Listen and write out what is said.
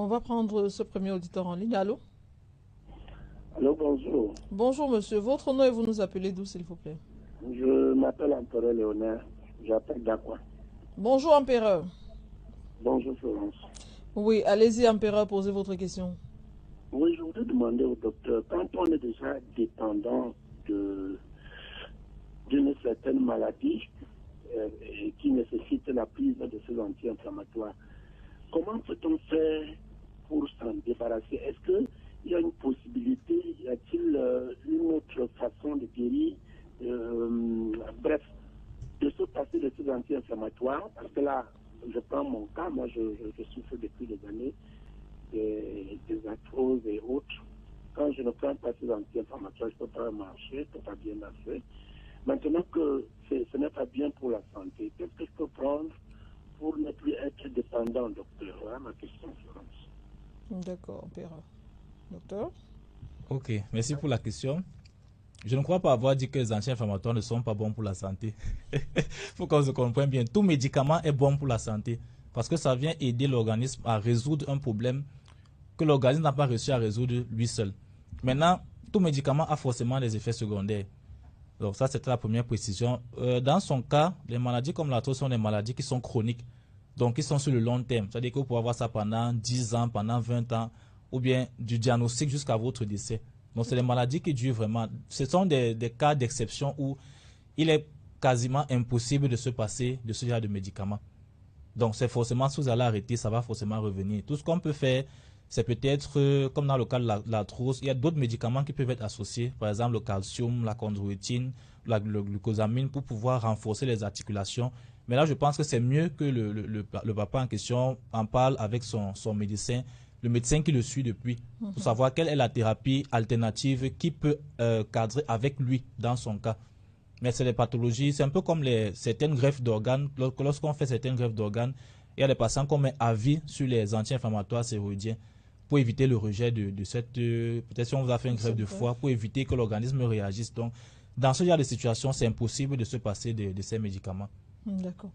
On va prendre ce premier auditeur en ligne. Allô? Allô, bonjour. Bonjour monsieur, votre nom et vous nous appelez d'où s'il vous plaît? Je m'appelle Empereur Léonard. J'appelle d'Aqua. Bonjour empereur. Bonjour Florence. Oui, allez-y empereur, posez votre question. Oui, je voudrais demander au docteur, quand on est déjà dépendant d'une certaine maladie qui nécessite la prise de ces anti-inflammatoires, comment peut-on faire pour s'en débarrasser? Est-ce qu'il y a une possibilité, y a-t-il une autre façon de guérir? Bref, de se passer de ces anti-inflammatoires, parce que là, je prends mon cas, moi je souffre depuis des années des arthroses et autres. Quand je ne prends pas ces anti-inflammatoires, je ne peux pas marcher, je ne peux pas bien marcher. Maintenant que ce n'est pas bien pour la santé, qu'est-ce que je peux prendre pour ne plus être dépendant, docteur? Voilà ma question, Florence. D'accord, empereur. Docteur? Ok, merci pour la question. Je ne crois pas avoir dit que les anti-inflammatoires ne sont pas bons pour la santé. Il faut qu'on se comprenne bien. Tout médicament est bon pour la santé parce que ça vient aider l'organisme à résoudre un problème que l'organisme n'a pas réussi à résoudre lui seul. Maintenant, tout médicament a forcément des effets secondaires. Donc ça, c'était la première précision. Dans son cas, les maladies comme l'arthrose sont des maladies qui sont chroniques, donc qui sont sur le long terme. C'est-à-dire que vous pouvez avoir ça pendant 10 ans, pendant 20 ans, ou bien du diagnostic jusqu'à votre décès. Donc c'est des maladies qui durent vraiment. Ce sont des cas d'exception où il est quasiment impossible de se passer de ce genre de médicaments. Donc c'est forcément, si vous allez arrêter, ça va forcément revenir. Tout ce qu'on peut faire, c'est peut-être, comme dans le cas de l'arthrose, il y a d'autres médicaments qui peuvent être associés, par exemple le calcium, la chondroïtine, le glucosamine, pour pouvoir renforcer les articulations. Mais là, je pense que c'est mieux que le papa en question en parle avec son médecin, le médecin qui le suit depuis, pour savoir quelle est la thérapie alternative qui peut cadrer avec lui dans son cas. Mais c'est des pathologies, c'est un peu comme certaines greffes d'organes. Lorsqu'on fait certaines greffes d'organes, il y a des patients qu'on met à vie sur les anti-inflammatoires stéroïdiens pour éviter le rejet de cette... peut-être si on vous a fait une greffe de foie, pour éviter que l'organisme réagisse. Donc, dans ce genre de situation, c'est impossible de se passer de ces médicaments. D'accord.